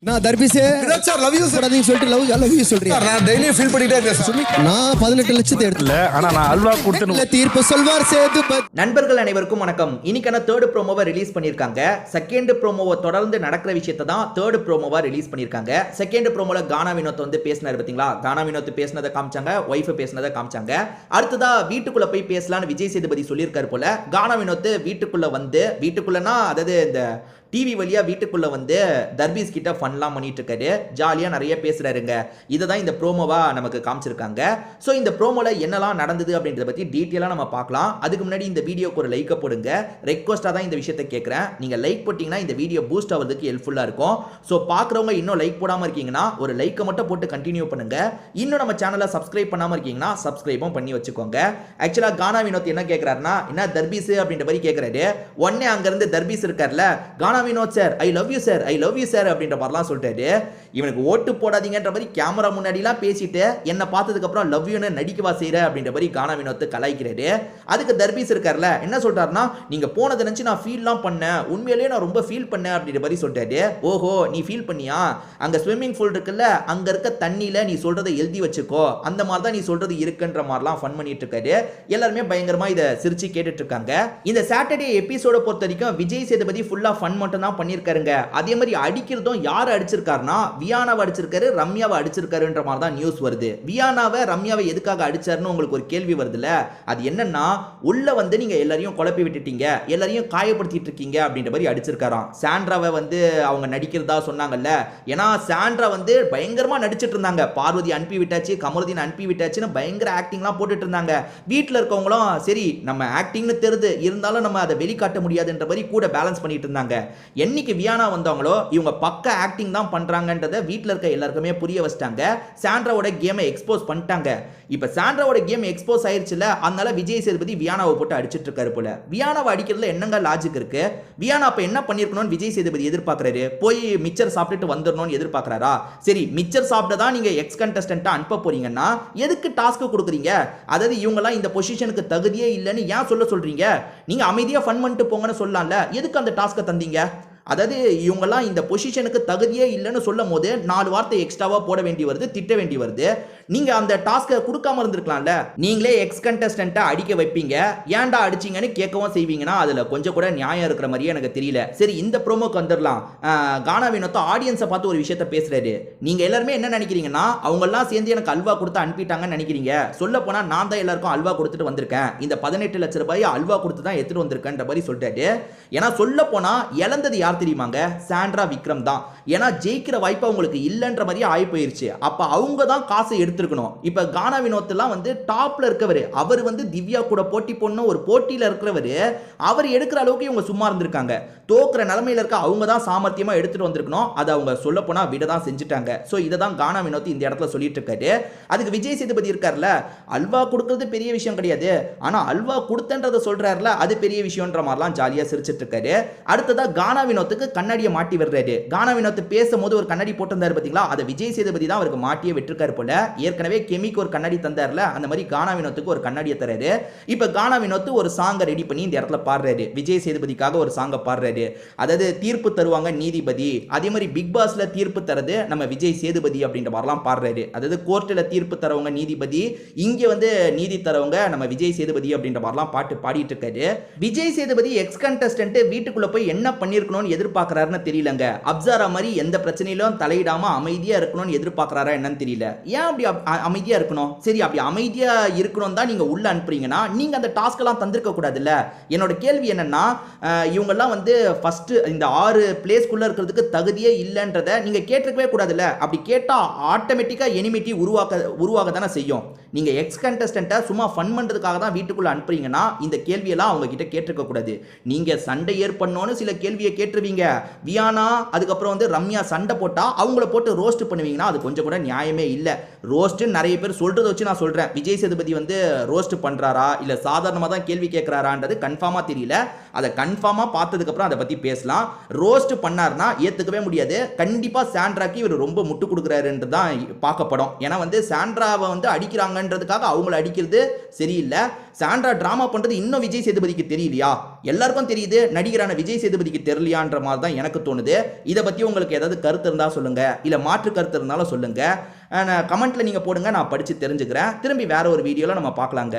நான் தர்பீஸ் sir love you sir நீங்க சொல்லிட்டு லவ் யூ சொல்றீங்க. நான் டெய்லி ஃபீல் பண்ணிட்டே இருக்கேன் சார். நான் 18 லட்சத்தை எடுத்துல ஆனா நான் அல்வா கொடுத்தேன். தீர்ப்பு சொல்வார் சேதுபதி. நண்பர்கள் அனைவருக்கும் வணக்கம். இன்னைக்கான தேர்ட் ப்ரோமோவை ரிலீஸ் பண்ணிருக்காங்க. செகண்ட் ப்ரோமோவை தொடர்ந்து நடக்கிற விஷயத்தை தான் தேர்ட் ப்ரோமோவா ரிலீஸ் பண்ணிருக்காங்க. செகண்ட் ப்ரோமோல கானா வினோத் வந்து பேசினாரு பாத்தீங்களா? கானா வினோத் பேசினதை காமிச்சாங்க, ஒய்ஃப் பேசினதை காமிச்சாங்க. அடுத்ததா வீட்டுக்குள்ள போய் பேசலாம்னு விஜய் சேதுபதி சொல்லியிருக்காரு போல. கானா வினோத் வீட்டுக்குள்ள வந்து, வீட்டுக்குள்ளனா அதாவது இந்த டிவி வழியா வீட்டுக்குள்ள வந்து தர்பீஸ் கிட்ட ஃபன்லாம் பண்ணிட்டு இருக்காரு, ஜாலியா நிறைய பேசுறாருங்க. இதை தான் இந்த ப்ரோமோவா நமக்கு காமிச்சிருக்காங்க. ஸோ இந்த ப்ரோமோல என்னெல்லாம் நடந்தது அப்படின்றத பத்தி டீட்டெயிலாக நம்ம பார்க்கலாம். அதுக்கு முன்னாடி இந்த வீடியோக்கு ஒரு லைக்கை போடுங்க. ரெக்வஸ்ட்டாக தான் இந்த விஷயத்தை கேட்குறேன். நீங்கள் லைக் போட்டிங்கன்னா இந்த வீடியோ பூஸ்ட் ஆகிறதுக்கு ஹெல்ப்ஃபுல்லாக இருக்கும். ஸோ பார்க்குறவங்க இன்னும் லைக் போடாமல் இருக்கீங்கன்னா ஒரு லைக்கை மட்டும் போட்டு கண்டினியூ பண்ணுங்க. இன்னும் நம்ம சேனலை சப்ஸ்கிரைப் பண்ணாமல் இருக்கீங்கன்னா சப்ஸ்கிரைபும் பண்ணி வச்சுக்கோங்க. ஆக்சுவலாக கானா வினோத் என்ன கேட்குறாருன்னா, என்ன தர்பீஸ் அப்படின்ற மாதிரி கேட்குறாரு. உடனே அங்கேருந்து தர்பீஸ் இருக்கார்ல, Gana Vinoth sir I love you sir, I love you sir அப்படின்ற மாதிரிலாம் சொல்லிட்டாரு. இவனுக்கு ஓட்டு போடாதீங்கன்ற மாதிரி கேமரா முன்னாடிலாம் பேசிட்டு என்ன பார்த்ததுக்கு அப்புறம் லவ் யூன்னு நடிக்கவா செய்யற அப்படின்ற மாதிரி கானா வினோத் கலாய்க்கிறாரு. அதுக்கு தர்பீஸ் இருக்கார்ல என்ன சொல்றாருன்னா, நீங்க போனதை நினைச்சு நான் ஃபீல்லாம் பண்ணேன், உண்மையிலேயே நான் ரொம்ப ஃபீல் பண்ணேன் அப்படின்ற மாதிரி சொல்லிட்டாரு. ஓஹோ நீ ஃபீல் பண்ணியா? அங்க ஸ்விம்மிங் பூல் இருக்குல்ல, அங்க இருக்க தண்ணியில நீ சொல்றதை எழுதி வச்சுக்கோ, அந்த மாதிரி தான் நீ சொல்றது இருக்குன்ற மாதிரிலாம் ஃபன் பண்ணிட்டு இருக்காரு. எல்லாருமே பயங்கரமா இதை சிரிச்சு கேட்டுட்டு இருக்காங்க. இந்த சாட்டர்டே எபிசோட பொறுத்த வரைக்கும் விஜய் சேதுபதி ஃபுல்லா ஃபன் மட்டும் தான் பண்ணியிருக்காருங்க. அதே மாதிரி அடிக்கிறதும் யார் அடிச்சிருக்காருன்னா வியானாவை அடிச்சிருக்காரு, ரம்யாவை அடிச்சிருக்காருன்ற மாதிரி தான் நியூஸ் வருது. வியானாவை ரம்யாவை எதுக்காக அடிச்சாருன்னு உங்களுக்கு ஒரு கேள்வி வருதுல்ல, அது என்னன்னா உள்ள வந்து நீங்க எல்லாரையும் குழப்பி விட்டுட்டீங்க, எல்லாரையும் காயப்படுத்திட்டு இருக்கீங்க அப்படின்ற மாதிரி அடிச்சிருக்காராம். சாண்ட்ராவை வந்து அவங்க நடிக்கிறதா சொன்னாங்கல்ல, ஏன்னா சாண்ட்ரா வந்து பயங்கரமா நடிச்சிட்டு இருந்தாங்க. பார்வதி அனுப்பி விட்டாச்சு, கமருதீன் அனுப்பி விட்டாச்சுன்னு பயங்கர ஆக்டிங்லாம் போட்டுட்டு இருந்தாங்க. வீட்டில் இருக்கவங்களும் சரி நம்ம ஆக்டிங்னு தெரியுது, இருந்தாலும் நம்ம அதை வெளிக்காட்ட முடியாதுன்ற மாதிரி கூட பேலன்ஸ் பண்ணிட்டு இருந்தாங்க. என்னைக்கு வியானா வந்தாங்களோ இவங்க பக்க ஆக்டிங் தான் பண்றாங்கன்றத வீட்டில் இருக்க எல்லாருக்குமே புரிய வச்சிட்டாங்க. சாண்ட்ராவோட கேமை எக்ஸ்போஸ் பண்ணிட்டாங்க. இப்ப சாண்ட்ராவோட கேம் எக்ஸ்போஸ் ஆயிருச்சுல, அதனால விஜய் சேதுபதி வியானாவை போட்டு அடிச்சிட்டு இருக்காரு போல. வியானாவை அடிக்கிறதுல என்னங்க லாஜிக் இருக்கு? வியானா அப்ப என்ன பண்ணிருக்கணும்னு விஜய் சேதுபதி எதிர்பார்க்கறாரு? போய் மிச்சர் சாப்பிட்டுட்டு வந்துடணும்னு எதிர்பார்க்கறாரா? சரி மிச்சர் சாப்பிட்டு தான் நீங்க எக்ஸ் கண்டஸ்டன்ட்டா அனுப்ப போறீங்கன்னா எதுக்கு டாஸ்க் கொடுக்குறீங்க? அதாவது இவங்கெல்லாம் இந்த பொசிஷனுக்கு தகுதியே இல்லைன்னு ஏன் சொல்றீங்க? நீங்க அமைதியா ஃபன் பண்ணிட்டு போங்கன்னு சொல்லலாம்ல, எதுக்கு அந்த டாஸ்க்கை தந்தீங்க? அதாவது இவங்கெல்லாம் இந்த பொசிஷனுக்கு தகுதியே இல்லைன்னு சொல்லும் போது 4 வார்த்தை எக்ஸ்ட்ராவா போட வேண்டி வருது, திட்ட வேண்டி வருது. நீங்க அந்த டாஸ்க்கை கொடுக்காம இருந்திருக்கலாம்ல. நீங்களே எக்ஸ் கண்டஸ்டன்ட்டை அடிக்க வைப்பீங்க, ஏன்டா அடிச்சீங்கன்னு கேட்கவும் செய்வீங்கன்னா அதுல கொஞ்சம் கூட நியாயம் இருக்கிற மாதிரியே எனக்கு தெரியல. சரி இந்த ப்ரோமோக்கு வந்துடலாம். கானா வினோத் ஆடியன்ஸை பார்த்து ஒரு விஷயத்த பேசுறாரு. நீங்க எல்லாருமே என்ன நினைக்கிறீங்கன்னா, அவங்க எல்லாம் சேர்ந்து எனக்கு அல்வா கொடுத்து அனுப்பிட்டாங்கன்னு நினைக்கிறீங்க. சொல்ல போனா நான் தான் எல்லாருக்கும் அல்வா கொடுத்துட்டு வந்திருக்கேன், இந்த 18 லட்சம் ரூபாய் அல்வா கொடுத்து தான் எடுத்துட்டு வந்திருக்கேன்ற மாதிரி சொல்லிட்டாரு. ஏன்னா சொல்ல போனா இழந்தது யார் தெரியுமாங்க? சாண்ட்ரா விக்ரம் தான். ஏன்னா ஜெயிக்கிற வாய்ப்பு அவங்களுக்கு இல்லைன்ற மாதிரியே ஆகி போயிருச்சு. அப்ப அவங்க தான் காசை எடுத்துக்கணும். இப்ப கானா வினோத் எல்லாம் வந்து டாப்ல இருக்கவர், அவர் வந்து திவ்யா கூட போட்டி போடணும் ஒரு போட்டியில இருக்கிறவர், அவர் எடுக்கிற அளவுக்கு இவங்க சும்மா இருந்திருக்காங்க. தோக்குற நிலைமையில இருக்க அவங்க தான் சாமர்த்தியமா எடுத்துட்டு வந்திருக்கணும். அதை அவங்க சொல்ல போனா விட தான் செஞ்சுட்டாங்க. சோ இதை தான் கானா வினோத் இந்த இடத்துல சொல்லிட்டு இருக்காரு. அதுக்கு விஜய் சேதுபதி இருக்கார்ல, அல்வா கொடுக்கிறது பெரிய விஷயம் கிடையாது, ஆனா அல்வா கொடுத்தன்றதை சொல்றாருல அது பெரிய விஷயம்ன்ற மாதிரிலாம் ஜாலியா சிரிச்சிட்டு இருக்காரு. அடுத்ததா கானா வினோத்துக்கு கண்ணாடியை மாட்டி வர்றாரு. கானா வினோத் பேசும்போது ஒரு கண்ணாடி போட்டிருந்தாரு பாத்தீங்களா, அதை விஜய் சேதுபதி தான் அவருக்கு மாட்டியே விட்டுருக்காரு போல. ஏற்கனவே கெமிக்கு ஒரு கண்ணாடி தந்தார்ல, அந்த மாதிரி கானா வினோத்துக்கு ஒரு கண்ணாடியை தராரு. இப்ப கானா வினோத் ஒரு சாங்கை ரெடி பண்ணி இந்த இடத்துல பாடுறாரு. விஜய் சேதுபதிக்காக ஒரு சாங்கை பாடுறாரு. அதாவது தீர்ப்பு தருவாங்க நீதிபதி, அதே மாதிரி பிக் பாஸ்ல தீர்ப்பு தரது நம்ம விஜய் சேதுபதி அப்படின்ற மாதிரிலாம் பாடுறாரு. அதாவது கோர்ட்டில் தீர்ப்பு தரவங்க நீதிபதி, இங்க வந்து நீதி தரவங்க நம்ம விஜய் சேதுபதி அப்படின்ற மாதிரிலாம் பாட்டு பாடிட்டு இருக்காரு. விஜய் சேதுபதி எக்ஸ் கண்டஸ்டன்ட் வீட்டுக்குள்ள போய் என்ன பண்ணிருக்கணும்னு எதிர்பார்க்கறாருன்னு தெரியலங்க. அப்சாரா மாதிரி எந்த பிரச்சனையிலும் தலையிடாம அமைதியா இருக்கணும்னு எதிர்பார்க்கறாரா என்னன்னு தெரியல. ஏன் அப்படி அமைதியா இருக்கணும்? சரி அப்படி அமைதியா இருக்கணும் தான் நீங்க உள்ள அனுப்புறீங்கன்னா நீங்க அந்த டாஸ்க் எல்லாம் தந்திருக்க கூடாதுல்ல. என்னோட கேள்வி என்னன்னா, இவங்க எல்லாம் வந்து ஃபர்ஸ்ட் இந்த 6 பிளேஸ்க்குள்ள இருக்கிறதுக்கு தகுதியே இல்லைன்றதை நீங்க கேட்டிருக்கவே கூடாதுல்ல. அப்படி கேட்டா ஆட்டோமேட்டிக்கா எனிமிட்டி உருவாக தானே செய்யும். நீங்க எக்ஸ் கண்டஸ்டன்ட்டை சும்மா ஃபன் பண்றதுக்காக தான் வீட்டுக்குள்ள அனுப்புறீங்கன்னா இந்த கேள்வியெல்லாம் அவங்க கிட்ட கேட்டிருக்க கூடாது. நீங்க சண்டை ஏற்படணும்னு சில கேள்வியை கேட்டுருவீங்க. வியானா அதுக்கப்புறம் வந்து ரம்யா சண்டை போட்டா அவங்கள போட்டு ரோஸ்ட் பண்ணுவீங்கன்னா அது கொஞ்சம் கூட நியாயமே இல்லை. ரோஸ்ட் நிறைய பேர் சொல்றதை வச்சு நான் சொல்றேன். விஜய் சேதுபதி வந்து ரோஸ்ட் பண்றாரா இல்ல சாதாரணமா தான் கேள்வி கேட்கிறாரான்றது கன்ஃபார்மா தெரியல. அதை கன்ஃபார்மா பார்த்ததுக்கு அப்புறம் அதை பத்தி பேசலாம். ரோஸ்ட் பண்ணார்னா ஏத்துக்கவே முடியாது. கண்டிப்பா சாண்ட்ராக்கு இவர் ரொம்ப முட்டு கொடுக்குறாருன்னு தான் பார்க்கப்படும். ஏன்னா வந்து சாண்ட்ராவை வந்து அடிக்கிறாங்க பண்ணுவாங்கன்றதுக்காக அவங்கள அடிக்கிறது சரியில்லை. சாண்ட்ரா டிராமா பண்றது இன்னும் விஜய் சேதுபதிக்கு தெரியலையா? எல்லாருக்கும் தெரியுது, நடிகரான விஜய் சேதுபதிக்கு தெரியலையான்ற மாதிரி தான் எனக்கு தோணுது. இதை பத்தி உங்களுக்கு ஏதாவது கருத்து இருந்தா சொல்லுங்க, இல்ல மாற்று கருத்து இருந்தாலும் சொல்லுங்க. கமெண்ட்ல நீங்க போடுங்க, நான் படிச்சு தெரிஞ்சுக்கிறேன். திரும்பி வேற ஒரு வீடியோல நம்ம பார்க்கலாங்க.